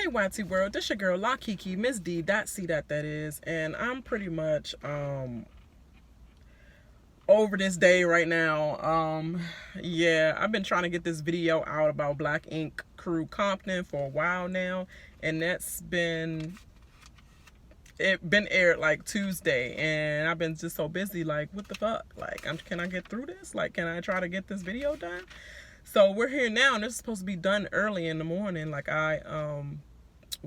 Hey YT World, this your girl La Kiki, Miss D. C. That is, and I'm pretty much over this day right now. Yeah, I've been trying to get this video out about Black Ink Crew Compton for a while now, and that's been aired like Tuesday, and I've been just so busy, like, what the fuck, like, can I get through this, like, can I try to get this video done? So we're here now, and it's supposed to be done early in the morning. Like, I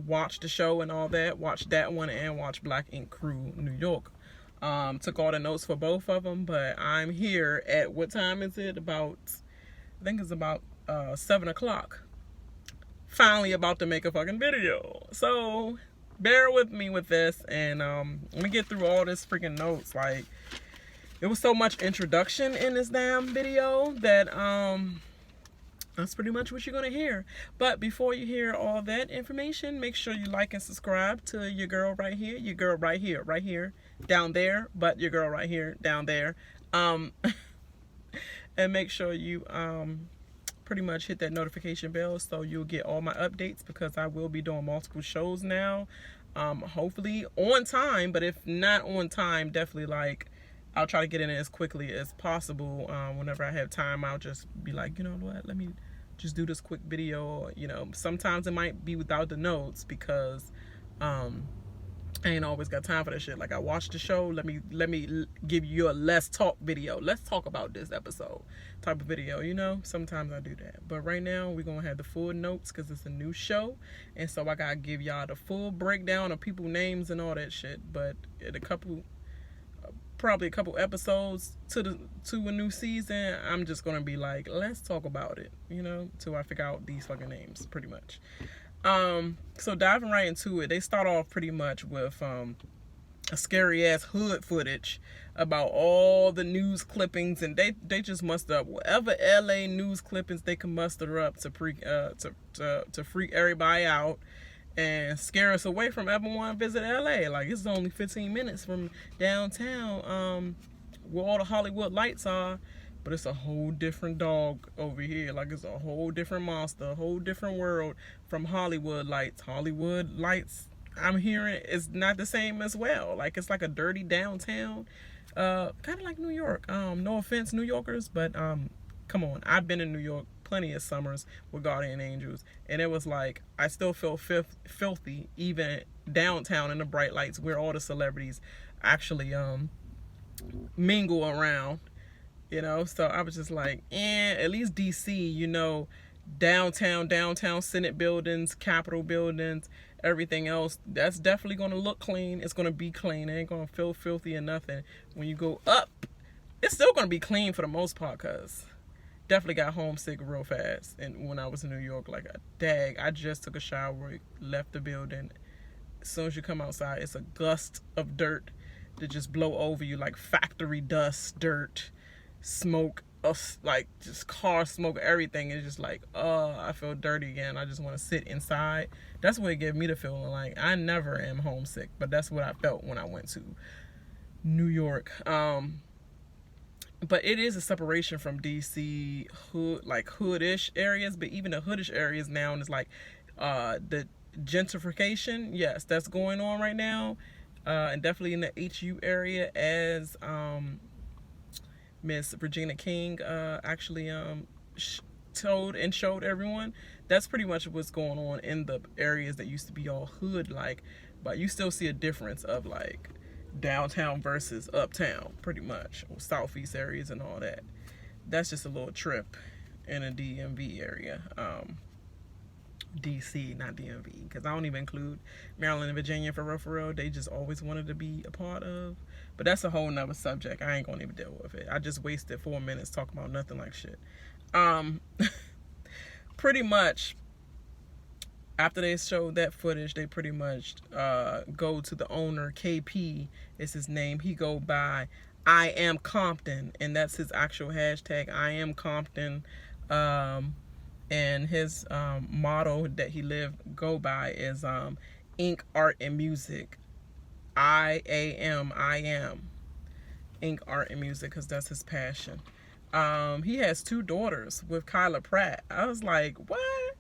watched the show and all that, watched that one, and watched Black Ink Crew New York. Took all the notes for both of them, but I'm here at, what time is it? I think it's about 7 o'clock. Finally about to make a fucking video. So bear with me with this, and let me get through all this freaking notes. Like, it was so much introduction in this damn video that that's pretty much what you're gonna hear. But before you hear all that information, make sure you like and subscribe to your girl right here, right here, down there, but your girl right here, down there. And make sure you pretty much hit that notification bell so you'll get all my updates, because I will be doing multiple shows now. Hopefully on time, but if not on time, definitely, like, I'll try to get in as quickly as possible. Whenever I have time, I'll just be like, you know what, let me just do this quick video. You know, sometimes it might be without the notes, because I ain't always got time for that shit. Like, I watched the show, let me give you a let's talk video. Let's talk about this episode type of video, you know? Sometimes I do that. But right now, we're gonna have the full notes, because it's a new show. And so I gotta give y'all the full breakdown of people names and all that shit. But in probably a couple episodes to a new season, I'm just gonna be like, let's talk about it, you know, till I figure out these fucking names, pretty much. So diving right into it, they start off pretty much with a scary ass hood footage about all the news clippings, and they just muster up whatever LA news clippings they can muster up to freak everybody out and scare us away from ever wanting to visit LA. Like, it's only 15 minutes from downtown, where all the Hollywood lights are, but it's a whole different dog over here. Like, it's a whole different monster, a whole different world from Hollywood lights. Hollywood lights, I'm hearing, is not the same as well. Like, it's like a dirty downtown, kind of like New York. No offense, New Yorkers, but come on, I've been in New York plenty of summers with Guardian Angels, and it was like, I still feel filthy even downtown in the bright lights where all the celebrities actually mingle around, you know. So I was just like, at least DC, you know, downtown Senate buildings, Capitol buildings, everything else, that's definitely going to look clean. It's going to be clean. It ain't going to feel filthy or nothing. When you go up, it's still going to be clean for the most part, because definitely got homesick real fast. And when I was in New York, like, I just took a shower, left the building. As soon as you come outside, it's a gust of dirt that just blow over you, like factory dust, dirt, smoke, like just car smoke, everything. It's just like, I feel dirty again. I just want to sit inside. That's what it gave me the feeling. Like, I never am homesick, but that's what I felt when I went to New York. But it is a separation from DC hood, like hoodish areas. But even the hoodish areas now, and it's like the gentrification, yes, that's going on right now, and definitely in the HU area, as Miss Regina King actually told and showed everyone. That's pretty much what's going on in the areas that used to be all hood like, but you still see a difference of like downtown versus uptown, pretty much, or southeast areas and all that. That's just a little trip in a DMV area. DC, not DMV, because I don't even include Maryland and Virginia for real. They just always wanted to be a part of. But that's a whole nother subject. I ain't gonna even deal with it. I just wasted 4 minutes talking about nothing like shit. Pretty much, after they showed that footage, they pretty much go to the owner. KP is his name. He go by IAMCOMPTON, and that's his actual hashtag, IAMCOMPTON. And his motto that he go by is ink, art, and music. I am ink, art, and music, because that's his passion. He has 2 daughters with Kyla Pratt. I was like, what?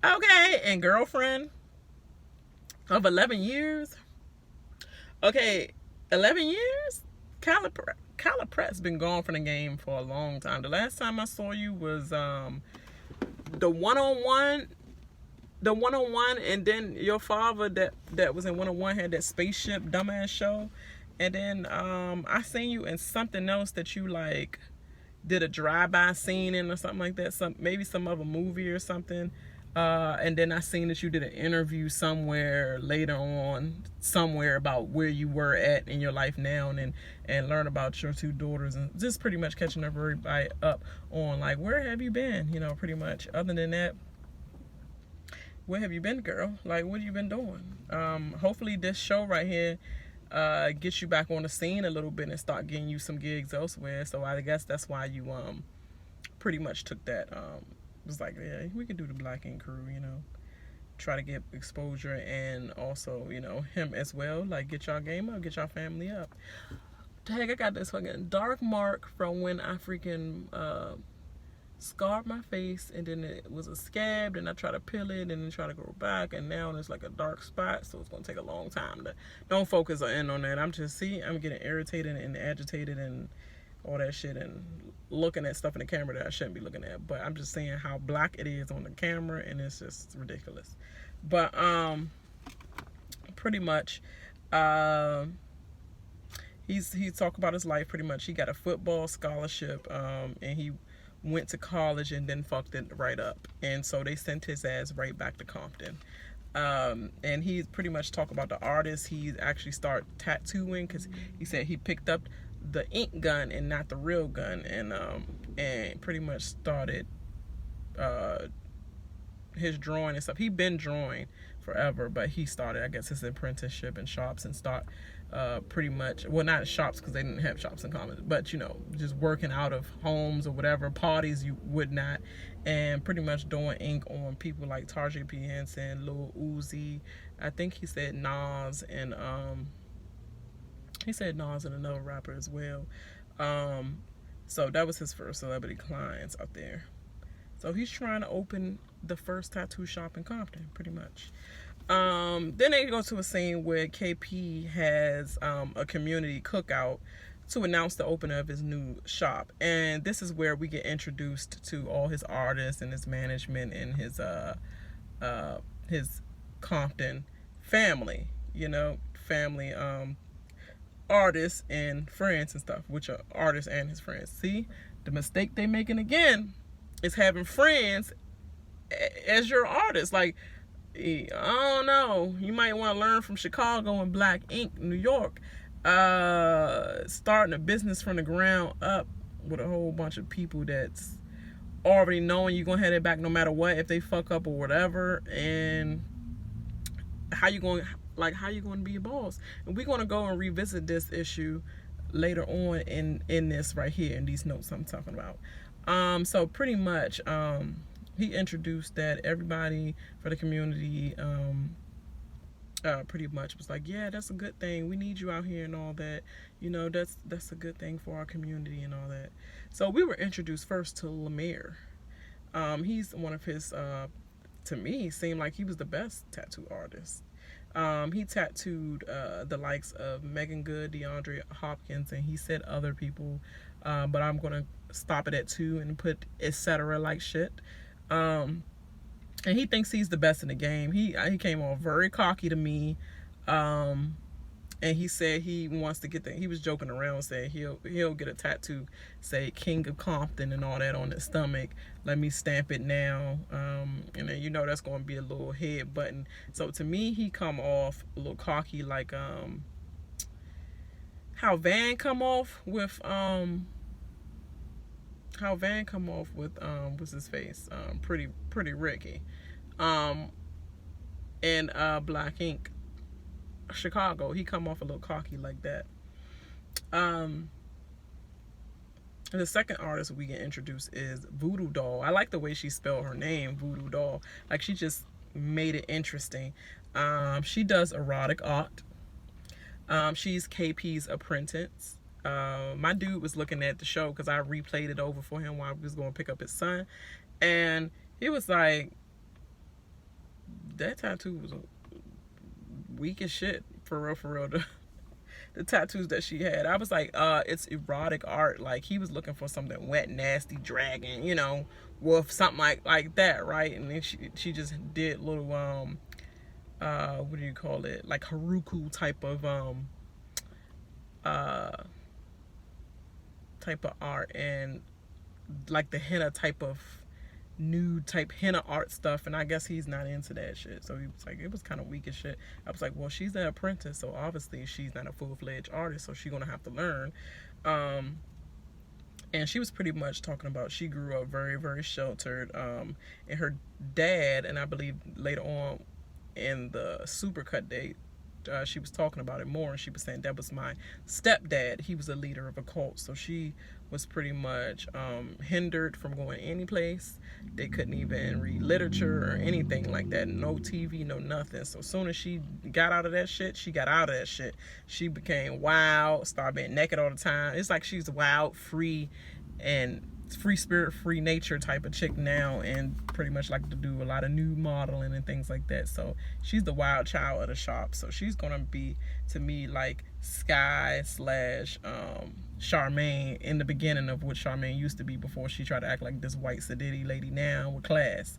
Okay, and girlfriend of 11 years. Okay, 11 years? Calipret's been gone from the game for a long time. The last time I saw you was the one-on-one, and then your father that was in one-on-one had that spaceship dumbass show. And then I seen you in something else that you like did a drive-by scene in or something like that. Maybe some other movie or something. And then I seen that you did an interview somewhere later on, somewhere about where you were at in your life now, and learn about your two daughters, and just pretty much catching everybody up on like, where have you been? You know, pretty much. Other than that, where have you been, girl? Like, what have you been doing? Hopefully this show right here gets you back on the scene a little bit and start getting you some gigs elsewhere. So I guess that's why you pretty much took that. Was like, yeah, we could do the Black Ink Crew, you know, try to get exposure, and also, you know, him as well, like, get y'all game up, get y'all family up. Dang, I got this fucking dark mark from when I freaking scarred my face, and then it was a scab, and I tried to peel it and then try to go back, and now it's like a dark spot, so it's gonna take a long time to, don't focus in on that. I'm getting irritated and agitated and all that shit, and looking at stuff in the camera that I shouldn't be looking at. But I'm just saying how black it is on the camera, and it's just ridiculous. But pretty much he's talking about his life. Pretty much he got a football scholarship, and he went to college and then fucked it right up, and so they sent his ass right back to Compton. And he pretty much talk about the artist he actually started tattooing, because he said he picked up the ink gun and not the real gun, and pretty much started his drawing and stuff. He'd been drawing forever, but he started, I guess, his apprenticeship in shops, and start pretty much, well, not shops because they didn't have shops in common, but you know, just working out of homes or whatever, parties you would not, and pretty much doing ink on people like Tarjay P. Henson, Lil Uzi, I think he said Nas, and he said Nas and another rapper as well. So that was his first celebrity clients out there. So he's trying to open the first tattoo shop in Compton, pretty much. Then they go to a scene where KP has a community cookout to announce the opening of his new shop. And this is where we get introduced to all his artists and his management and his Compton family, you know, family artists and friends and stuff, which are artists and his friends. See, the mistake they making again is having friends as your artist. Like, I don't know, you might want to learn from Chicago and Black Ink, New York, starting a business from the ground up with a whole bunch of people that's already knowing you're gonna have it back no matter what, if they fuck up or whatever. And how you going to be a boss? And we're going to go and revisit this issue later on in this right here, in these notes I'm talking about. So pretty much he introduced that everybody for the community pretty much was like, yeah, that's a good thing, we need you out here and all that, you know, that's a good thing for our community and all that. So we were introduced first to Lemire. He's one of his to me seemed like he was the best tattoo artist. He tattooed the likes of Megan Good, DeAndre Hopkins, and he said other people, but I'm gonna stop it at 2 and put etc. like shit. And he thinks he's the best in the game. He came off very cocky to me, and he said he wants to get he was joking around saying he'll get a tattoo, say King of Compton and all that on his stomach. Let me stamp it now. And then, you know, that's going to be a little head button. So to me, he come off a little cocky, like how Van come off with what's his face, Pretty Ricky, and Black Ink Chicago. He come off a little cocky like that. The second artist we get introduced is Voodoo Doll. I like the way she spelled her name, Voodoo Doll. Like, she just made it interesting. She does erotic art. She's KP's apprentice. My dude was looking at the show because I replayed it over for him while he was going to pick up his son, and he was like, that tattoo was weak as shit, for real, for real. The tattoos that she had, I was like, it's erotic art. Like, he was looking for something wet, nasty, dragon, you know, wolf, something like that, right? And then she just did little what do you call it, like Haruku type of art, and like the henna type of nude type henna art stuff, and I guess he's not into that shit. So he was like, it was kind of weak as shit. I was like, well, she's an apprentice, so obviously she's not a full-fledged artist, so she's gonna have to learn. And she was pretty much talking about she grew up very, very sheltered, and her dad, and I believe later on in the Supercut date, she was talking about it more, and she was saying that was my stepdad. He was a leader of a cult, so she was pretty much hindered from going any place. They couldn't even read literature or anything like that. No TV, no nothing. So as soon as she got out of that shit, she got out of that shit. She became wild, started being naked all the time. It's like she's wild, free, and free spirit, free nature type of chick now, and pretty much like to do a lot of nude modeling and things like that. So she's the wild child of the shop. So she's gonna be, to me, like Sky slash Charmaine in the beginning of what Charmaine used to be before she tried to act like this white sedity lady now with class.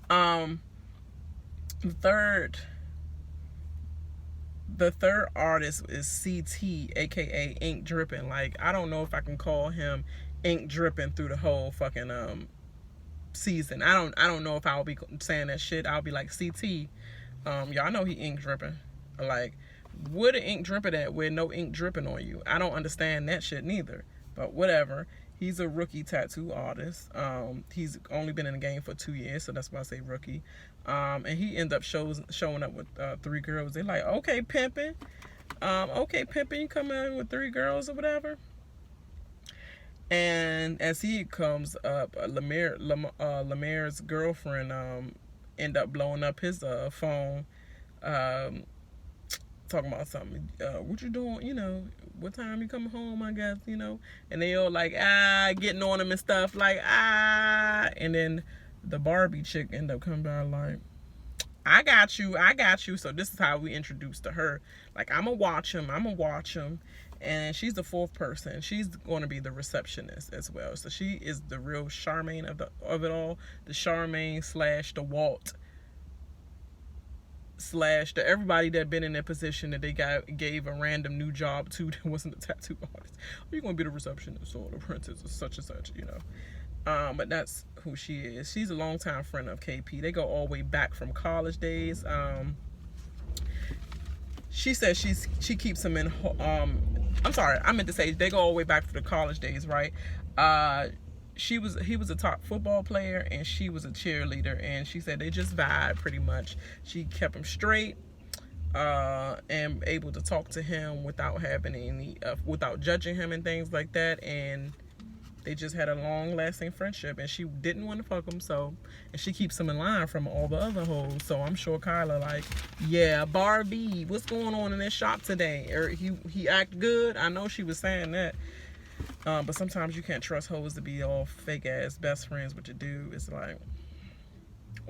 The third artist is CT, aka Ink Dripping. Like, I don't know if I can call him ink dripping through the whole fucking season. I don't know if I'll be saying that shit. I'll be like, CT, y'all know he ink dripping. Like, where the ink dripping at with no ink dripping on you? I don't understand that shit neither. But whatever. He's a rookie tattoo artist. He's only been in the game for 2 years, so that's why I say rookie. And he ended up showing up with 3 girls. They're like, okay, pimping. You come in with 3 girls or whatever. And as he comes up, Lemaire's girlfriend end up blowing up his phone, talking about something. What you doing? You know, what time you coming home? I guess, you know. And they all like getting on him and stuff, like And then the Barbie chick end up coming by like, I got you. So this is how we introduced to her. Like, I'm gonna watch him. And she's the 4th person. She's going to be the receptionist as well. So she is the real Charmaine of it all. The Charmaine slash the Walt slash the everybody that been in that position that they gave a random new job to that wasn't a tattoo artist. You're going to be the receptionist or the apprentice or such and such, you know. But that's who she is. She's a longtime friend of KP. They go all the way back from college days. She says she keeps him in. I'm sorry, I meant to say they go all the way back to the college days, right? He was a top football player and she was a cheerleader, and she said they just vibe pretty much. She kept him straight and able to talk to him without having any without judging him and things like that, and they just had a long-lasting friendship, and she didn't want to fuck him, so, and she keeps him in line from all the other hoes. So I'm sure Kyla like, yeah, Barbie, what's going on in this shop today? Or he act good. I know she was saying that, but sometimes you can't trust hoes to be all fake ass best friends with your dude. It's like,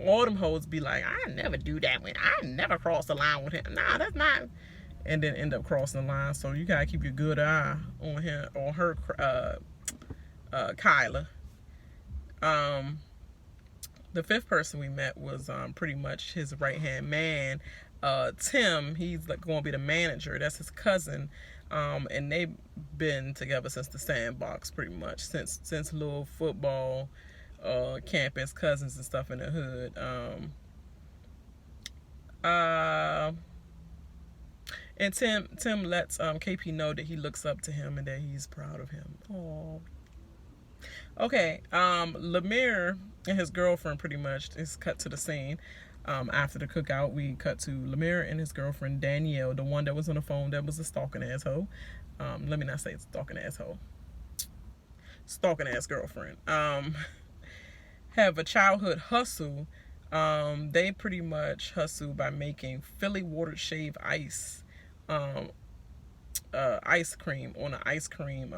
all them hoes be like, I never do that when I never cross the line with him. Nah, that's not. And then end up crossing the line. So you gotta keep your good eye on him, on her. Kyla. The 5th person we met was pretty much his right hand man, Tim. He's like going to be the manager. That's his cousin, and they've been together since the sandbox, pretty much since little football campus, cousins and stuff in the hood. And Tim lets KP know that he looks up to him and that he's proud of him. Aww. Okay, Lemaire and his girlfriend pretty much is cut to the scene. After the cookout, we cut to Lemaire and his girlfriend Danielle, the one that was on the phone that was a stalking asshole. Let me not say stalking asshole. Stalking ass girlfriend. Have a childhood hustle. They pretty much hustle by making Philly watered shave ice cream on an ice cream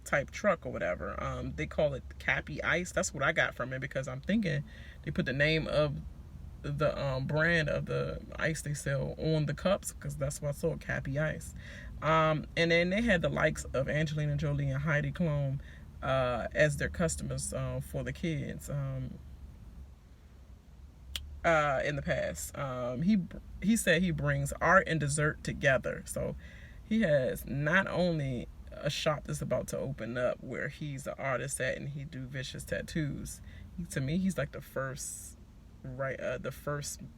type truck or whatever. They call it Cappy Ice. That's what I got from it, because I'm thinking they put the name of the brand of the ice they sell on the cups, because that's what I saw, Cappy Ice. And then they had the likes of Angelina Jolie and Heidi Klum as their customers for the kids in the past. He said he brings art and dessert together. So he has not only a shop that's about to open up where he's an artist at and he do vicious tattoos. To me, he's like the first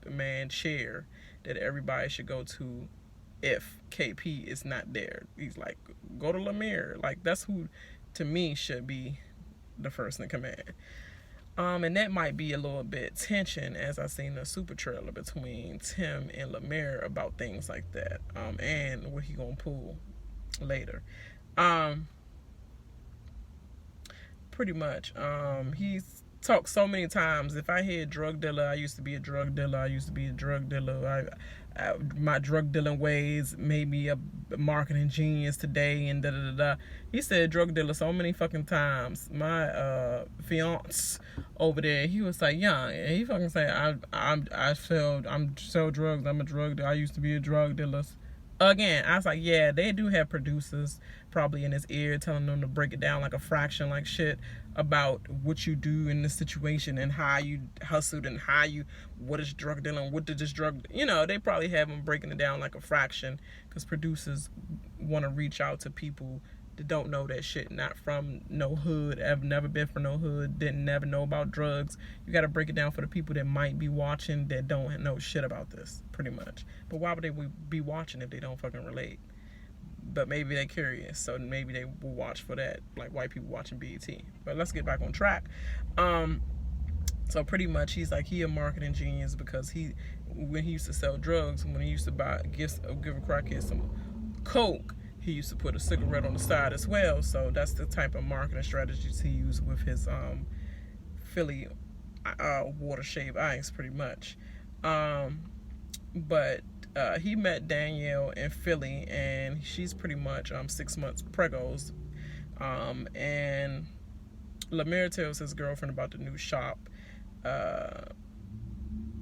man chair that everybody should go to if KP is not there. He's like, go to Lemire. Like, that's who to me should be the first in command. And that might be a little bit tension, as I seen the super trailer between Tim and Lemire about things like that, and what he gonna pull later. Pretty much, he's talked so many times. If I hear drug dealer, I used to be a drug dealer. I used to be a drug dealer. My drug dealing ways made me a marketing genius today, and da da da da. He said drug dealer so many fucking times. My fiance over there, he was like, yeah, and he fucking said, I sell drugs. I'm a drug dealer. I used to be a drug dealer. Again, I was like, yeah, they do have producers probably in his ear telling them to break it down like a fraction, like shit, about what you do in this situation and how you hustled and what is drug dealing, what did this drug, they probably have them breaking it down like a fraction, because producers want to reach out to people that don't know that shit, not from no hood, have never been from no hood, didn't never know about drugs. You got to break it down for the people that might be watching that don't know shit about this, pretty much. But why would they be watching if they don't fucking relate? But maybe they're curious, so maybe they will watch for that, like white people watching BET. But let's get back on track. So pretty much he's like, he a marketing genius, because when he used to sell drugs, when he used to give a crackhead some coke, he used to put a cigarette on the side as well. So that's the type of marketing strategies he used with his Philly water shave ice, pretty much. But he met Danielle in Philly, and she's pretty much 6 months pregos. And Lemire tells his girlfriend about the new shop.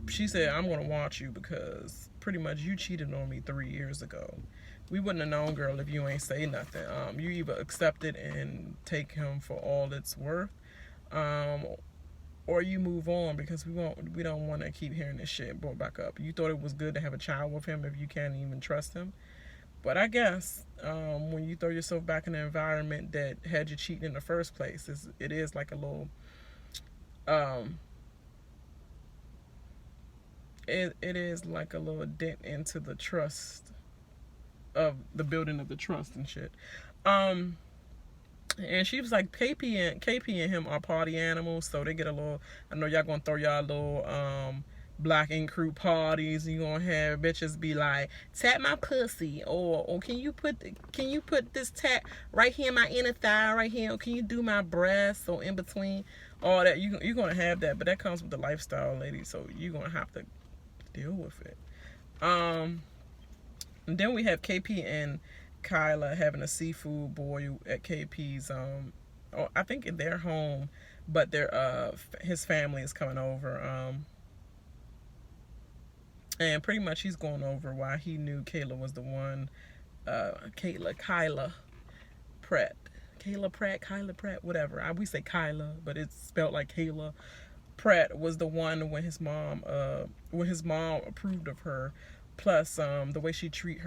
She said, I'm going to watch you because pretty much you cheated on me 3 years ago. We wouldn't have known, girl, if you ain't say nothing. You either accept it and take him for all it's worth, or you move on, because we don't want to keep hearing this shit brought back up. You thought it was good to have a child with him if you can't even trust him. But I guess when you throw yourself back in an environment that had you cheating in the first place, it is like a little it is like a little dent into the trust of the building of the trust and shit. And she was like, KP and him are party animals, so they get a little, I know y'all gonna throw y'all little black ink crew parties, and you gonna have bitches be like, tap my pussy, or can you put this tap right here in my inner thigh right here, or can you do my breasts, or in between, all that. You're gonna have that, but that comes with the lifestyle, lady, so you're gonna have to deal with it. And then we have KP and Kyla having a seafood boil at KP's I think in their home, but his family is coming over, and pretty much he's going over why he knew Kyla was the one. Kyla Pratt, whatever. We say Kyla, but it's spelled like Kayla. Pratt was the one when his mom approved of her. Plus, the way she treat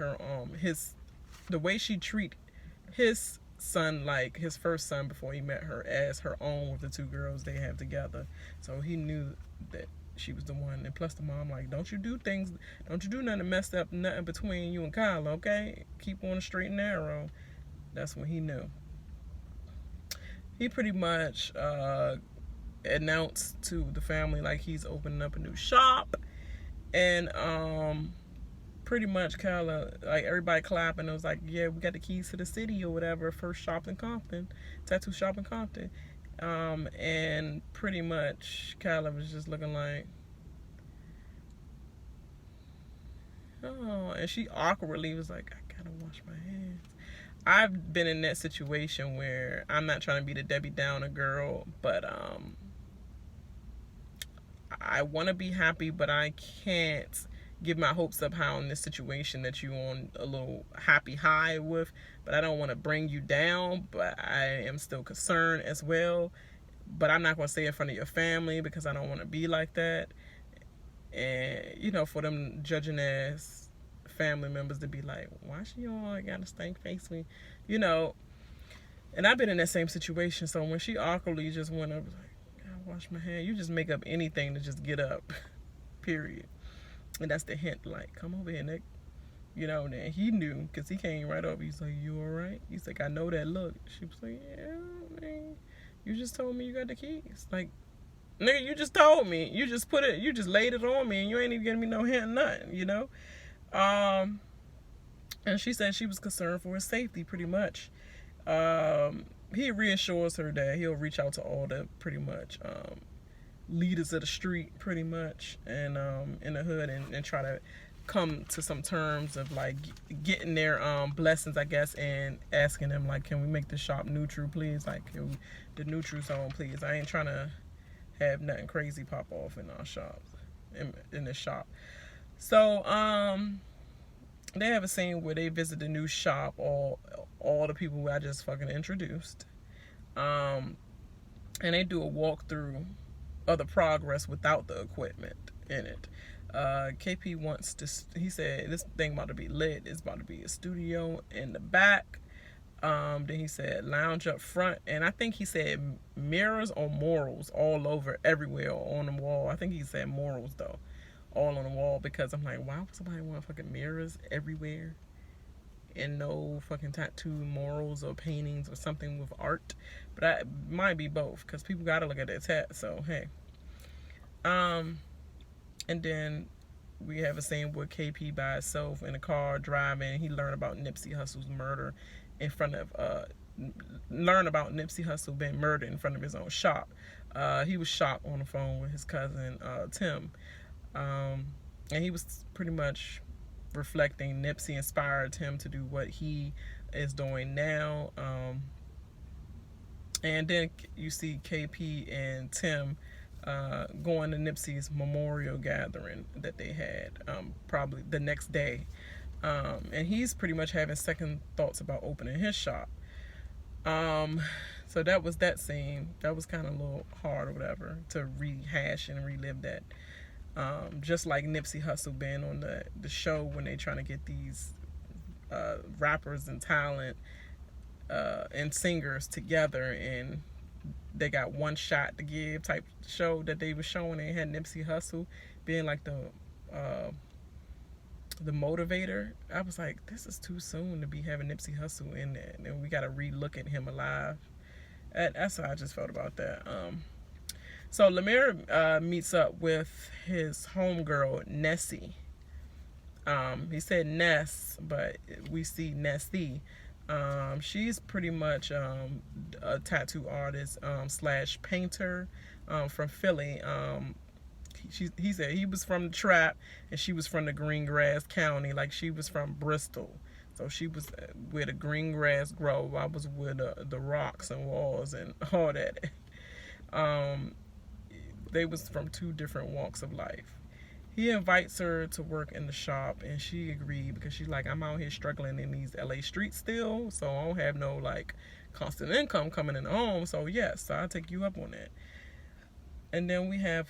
his son, like his first son before he met her, as her own, with the two girls they have together. So he knew that she was the one. And plus the mom, like, don't you do nothing messed up, nothing between you and Kyle, okay? Keep on the straight and narrow. That's when he knew. He pretty much announced to the family like he's opening up a new shop, and pretty much Kyla, like everybody clapping. It was like, yeah, we got the keys to the city or whatever. First shop in Compton, tattoo shop in Compton. And pretty much Kyla was just looking like, oh, and she awkwardly was like, I gotta wash my hands. I've been in that situation where I'm not trying to be the Debbie Downer girl, but I want to be happy, but I can't give my hopes up high on this situation that you on a little happy high with, but I don't want to bring you down, but I am still concerned as well. But I'm not going to say it in front of your family because I don't want to be like that. And, you know, for them judging as family members to be like, why she all got a stank face with, you know. And I've been in that same situation. So when she awkwardly just went up, like, I wash my hand. You just make up anything to just get up, period. And that's the hint, like, come over here, Nick. You know, and he knew because he came right over. He's like, you all right? He's like, I know that look. She was like, yeah, man. You just told me you got the keys. Like, nigga, you just told me. You just laid it on me and you ain't even giving me no hint, nothing, you know? And she said she was concerned for his safety pretty much. He reassures her that he'll reach out to all the pretty much leaders of the street pretty much and in the hood and try to come to some terms of like getting their blessings, I guess, and asking them like, can we make the shop neutral, please? Like, can we, the neutral zone, please? I ain't trying to have nothing crazy pop off in our shop, in this shop. So they have a scene where they visit the new shop, all the people who I just fucking introduced, and they do a walkthrough of the progress without the equipment in it. KP wants to, he said this thing about to be lit. It's about to be a studio in the back. Then he said lounge up front, and I think he said mirrors or murals all over everywhere on the wall. I think he said murals though, all on the wall, because I'm like, why would somebody want fucking mirrors everywhere and no fucking tattoo murals or paintings or something with art? But it might be both because people gotta look at their tat. So hey, and then we have a scene with KP by himself in a car driving. He learned about Nipsey Hussle's murder in front of Nipsey Hussle being murdered in front of his own shop. He was shot on the phone with his cousin Tim, and he was pretty much reflecting Nipsey inspired him to do what he is doing now. And then you see KP and Tim going to Nipsey's memorial gathering that they had probably the next day. And he's pretty much having second thoughts about opening his shop. So that was that scene. That was kind of a little hard or whatever to rehash and relive that. Just like Nipsey Hussle being on the show when they trying to get these rappers and talent and singers together, and they got one shot to give type show that they were showing. They had Nipsey Hussle being like the motivator. I was like, this is too soon to be having Nipsey Hussle in there, and we got to re-look at him alive. That's how I just felt about that. So Lemire meets up with his homegirl Nessie. He said Ness, but we see Nessie. She's pretty much a tattoo artist slash painter from Philly. He said he was from the Trap and she was from the green grass county. Like, she was from Bristol, so she was where the green grass grow. I was where the rocks and walls and all that. They was from two different walks of life. He invites her to work in the shop, and she agreed because she's like, I'm out here struggling in these LA streets still, so I don't have no like constant income coming in home. So yes, so I'll take you up on that. And then we have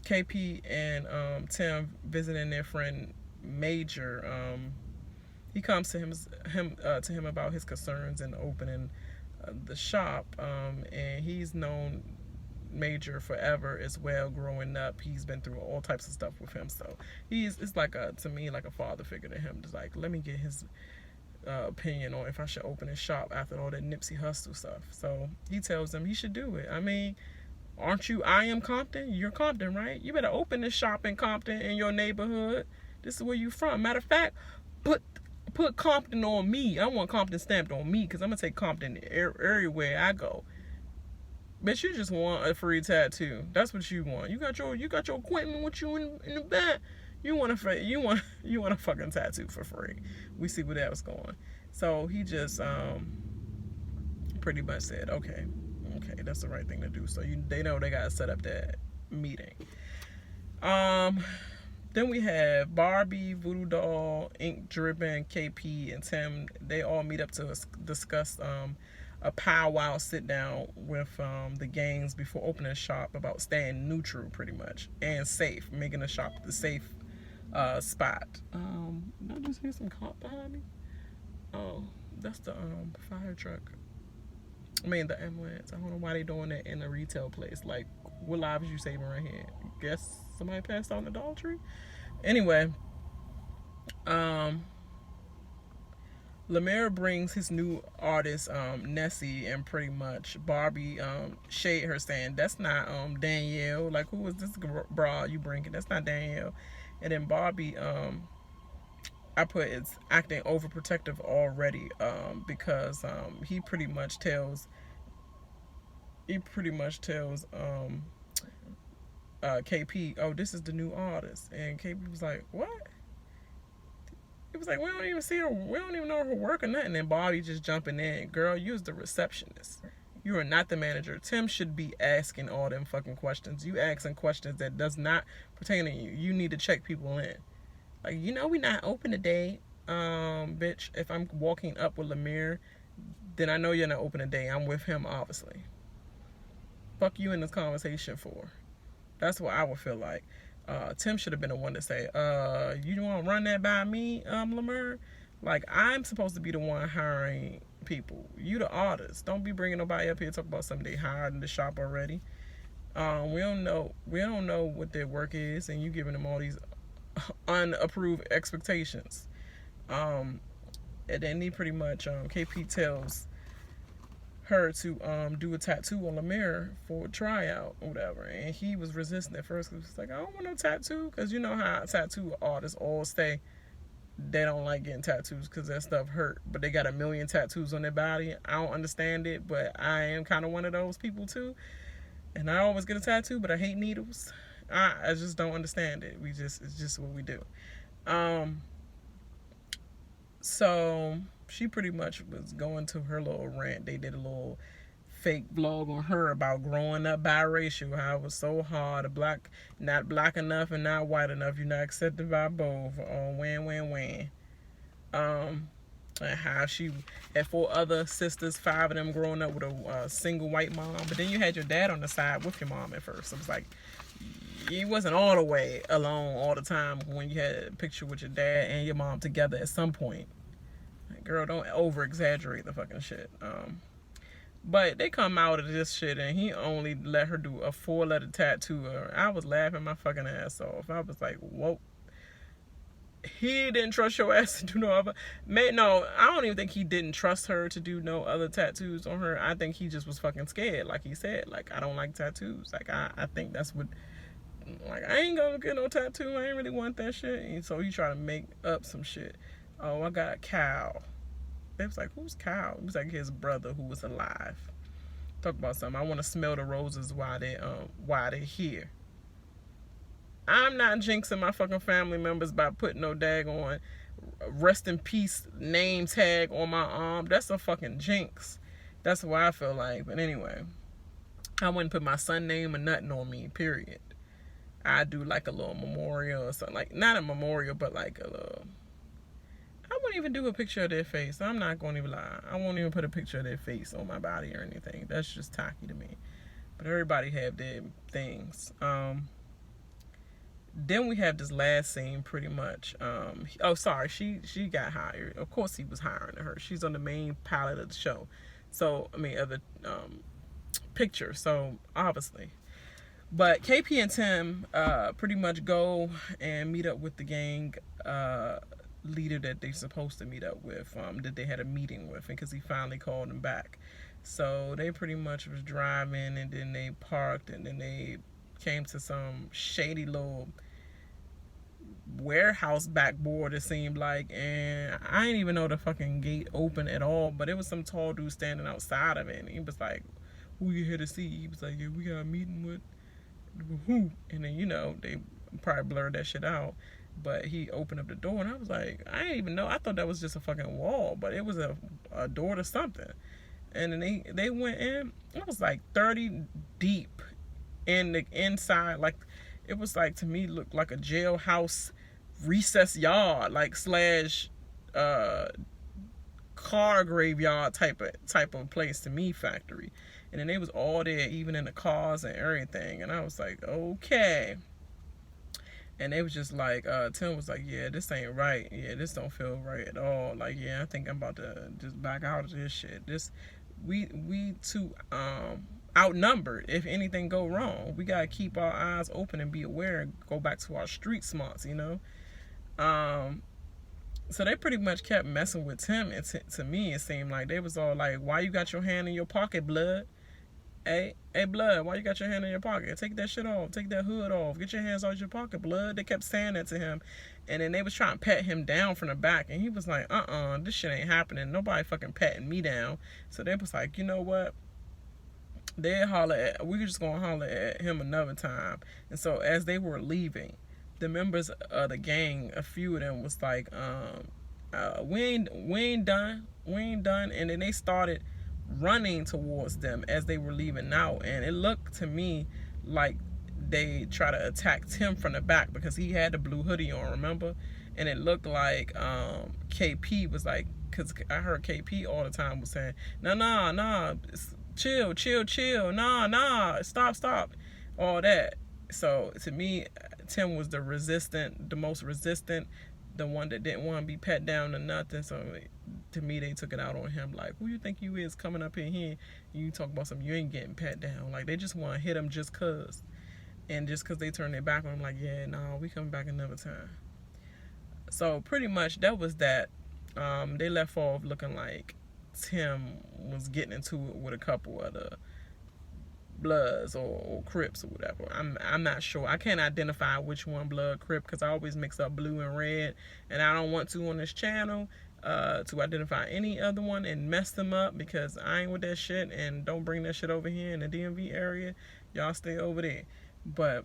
KP and Tim visiting their friend Major. He comes to him about his concerns in opening the shop, and he's known Major forever as well. Growing up, he's been through all types of stuff with him, so it's like to me like a father figure to him. Just like, let me get his opinion on if I should open his shop after all that Nipsey Hussle stuff. So he tells him he should do it. I mean, aren't you Compton? You're Compton, right? You better open this shop in Compton, in your neighborhood. This is where you from. Matter of fact, put Compton on me. I want Compton stamped on me, because I'm gonna take Compton everywhere I go. Bitch, you just want a free tattoo. That's what you want. You got your equipment with you in the back. You want a fucking tattoo for free. We see where that was going. So he just pretty much said, okay, that's the right thing to do. So they know they gotta set up that meeting. Then we have Barbie, Voodoo Doll, Ink Drippin, KP, and Tim. They all meet up to discuss a powwow sit down with the gangs before opening a shop about staying neutral, pretty much, and safe, making the shop the safe spot. Did I just hear some cop behind me? Oh, that's the fire truck. I mean, the ambulance. I don't know why they doing that in a retail place. Like, what lives you saving right here? Guess somebody passed out in the Dollar Tree? Anyway, Lemaire brings his new artist, Nessie, and pretty much Barbie shade her, saying, that's not Danielle. Like, who is this broad you bringing? That's not Danielle. And then Barbie, I put, it's acting overprotective already, because he pretty much tells KP, oh, this is the new artist. And KP was like, what? He was like, we don't even see her, we don't even know her work or nothing. And Bobby just jumping in, girl, you're the receptionist. You are not the manager. Tim should be asking all them fucking questions. You asking questions that does not pertain to you. You need to check people in. Like, you know, we not open today. Bitch, if I'm walking up with Lemire, then I know you're not open today. I'm with him, obviously. Fuck you in this conversation for. That's what I would feel like. Tim should have been the one to say, you want to run that by me, Lemire? Like, I'm supposed to be the one hiring people. You the artist. Don't be bringing nobody up here to talk about something they hired in the shop already. We don't know what their work is, and you giving them all these unapproved expectations. And then he pretty much, KP tells her to do a tattoo on Lemire for a tryout or whatever, and he was resistant at first because he's like, I don't want no tattoo, because you know how tattoo artists all say they don't like getting tattoos because that stuff hurt, but they got a million tattoos on their body. I don't understand it, but I am kind of one of those people too, and I always get a tattoo, but I hate needles. I just don't understand it. It's just what we do. So she pretty much was going to her little rant. They did a little fake vlog on her about growing up biracial, how it was so hard, not black enough and not white enough, you're not accepted by both, when. And how she had 4 other sisters, 5 of them growing up with a single white mom, but then you had your dad on the side with your mom at first. It was like, you wasn't all the way alone all the time when you had a picture with your dad and your mom together at some point. Like, girl, don't over exaggerate the fucking shit. But they come out of this shit and he only let her do a 4-letter tattoo. I was laughing my fucking ass off. I was like, whoa. He didn't trust your ass to do no other. No, I don't even think he didn't trust her to do no other tattoos on her. I think he just was fucking scared. Like he said, like, I don't like tattoos. Like, I think that's what, like, I ain't gonna get no tattoo. I ain't really want that shit. And so he tried to make up some shit. Oh, I got Cal. They was like, who's Cal? It was like his brother who was alive. Talk about something. I want to smell the roses while they're here. I'm not jinxing my fucking family members by putting no daggone rest in peace name tag on my arm. That's a fucking jinx. That's what I feel like. But anyway, I wouldn't put my son name or nothing on me, period. I do like a little memorial or something. Like, not a memorial, but like a little... I wouldn't even do a picture of their face. I'm not going to even lie. I won't even put a picture of their face on my body or anything. That's just tacky to me. But everybody have their things. Then we have this last scene pretty much. She got hired. Of course he was hiring her. She's on the main pilot of the show. So, of the picture. So, obviously. But KP and Tim pretty much go and meet up with the gang leader that they're supposed to meet up with, that they had a meeting with, because he finally called them back. So they pretty much was driving, and then they parked, and then they came to some shady little warehouse backboard, it seemed like, and I didn't even know the fucking gate open at all, but it was some tall dude standing outside of it, and he was like, who you here to see? He was like, yeah, we got a meeting with who? And then, they probably blurred that shit out. But he opened up the door, and I was like, I didn't even know. I thought that was just a fucking wall, but it was a door to something. And then they went in. It was like 30 deep in the inside, like it was like, to me, looked like a jailhouse recess yard, like slash car graveyard type of place to me, factory. And then they was all there, even in the cars and everything. And I was like, okay. And they was just like, Tim was like, yeah, this ain't right. Yeah, this don't feel right at all. Like, yeah, I think I'm about to just back out of this shit. We too outnumbered. If anything go wrong, we gotta keep our eyes open and be aware and go back to our street smarts, you know. So they pretty much kept messing with Tim, and to me it seemed like they was all like, why you got your hand in your pocket, blood? Hey, blood, why you got your hand in your pocket? Take that shit off. Take that hood off. Get your hands out your pocket, blood. They kept saying that to him. And then they was trying to pat him down from the back. And he was like, this shit ain't happening. Nobody fucking patting me down. So they was like, you know what? We just gonna holler at him another time. And so as they were leaving, the members of the gang, a few of them was like, we ain't done. And then they started running towards them as they were leaving out, and it looked to me like they try to attack Tim from the back because he had the blue hoodie on, remember? And it looked like KP was like, because I heard KP all the time was saying, nah, chill, nah, stop, all that. So to me, Tim was the most resistant, the one that didn't want to be pat down or nothing. So to me, they took it out on him, like, who you think you is coming up in here and you talk about something, you ain't getting pat down. Like, they just want to hit him just cause. And just cause they turn their back on him, like, yeah, no, we coming back another time. So pretty much that was that. They left off looking like Tim was getting into it with a couple of the Bloods or Crips or whatever. I'm not sure. I can't identify which one Blood, Crip, because I always mix up blue and red, and I don't want to on this channel to identify any other one and mess them up, because I ain't with that shit, and don't bring that shit over here in the DMV area. Y'all stay over there. But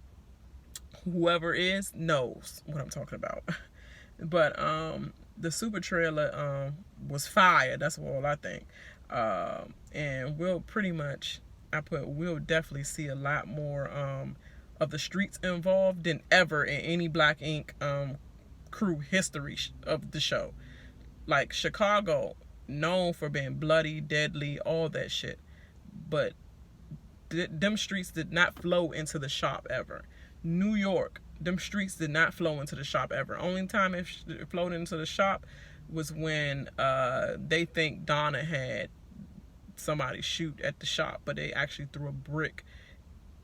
whoever is knows what I'm talking about. But the super trailer was fire. That's all I think. And we'll definitely see a lot more of the streets involved than ever in any Black Ink crew history of the show. Like, Chicago, known for being bloody, deadly, all that shit. But them streets did not flow into the shop ever. New York, them streets did not flow into the shop ever. Only time it flowed into the shop was when they think Donna had somebody shoot at the shop, but they actually threw a brick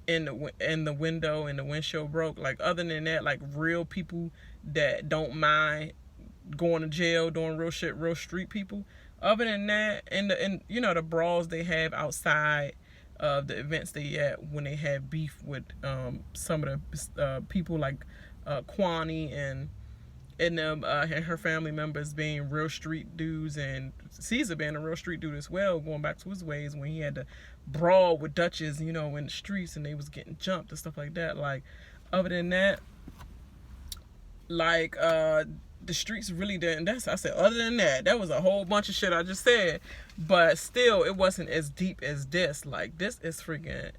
in the window and the windshield broke. Like, other than that, like, real people that don't mind going to jail doing real shit, real street people. Other than that, and you know, the brawls they have outside of the events they at when they have beef with some of the people like Kwani and them and her family members being real street dudes, and Caesar being a real street dude as well, going back to his ways when he had to brawl with Dutchess, you know, in the streets, and they was getting jumped and stuff like that. Like, other than that, like, the streets really didn't. I said, other than that, that was a whole bunch of shit I just said, but still, it wasn't as deep as this. Like, this is freaking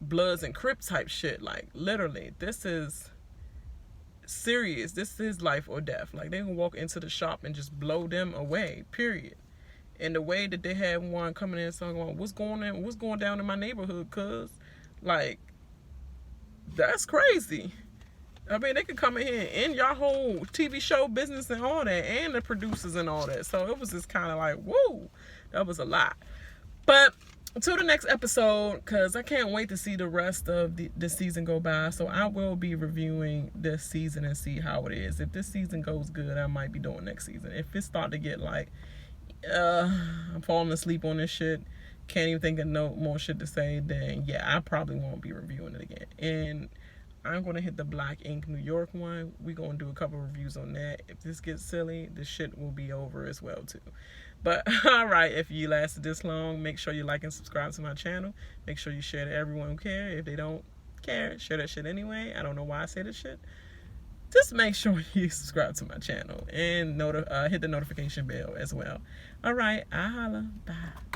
Bloods and Crips type shit. Like, literally, this is serious. This is life or death. Like, they can walk into the shop and just blow them away, period. And the way that they had one coming in and saying, what's going down in my neighborhood, cuz, like, that's crazy. I mean, they could come in here and end your whole TV show business and all that, and the producers and all that. So it was just kind of like, whoa, that was a lot. But to the next episode, because I can't wait to see the rest of the season go by. So I will be reviewing this season and see how it is. If this season goes good, I might be doing next season. If it start to get like, I'm falling asleep on this shit, can't even think of no more shit to say, then yeah, I probably won't be reviewing it again. And I'm going to hit the Black Ink New York one. We're going to do a couple reviews on that. If this gets silly, the shit will be over as well, too. But, alright, if you lasted this long, make sure you like and subscribe to my channel. Make sure you share to everyone who cares. If they don't care, share that shit anyway. I don't know why I say this shit. Just make sure you subscribe to my channel and hit the notification bell as well. Alright, I holla. Bye.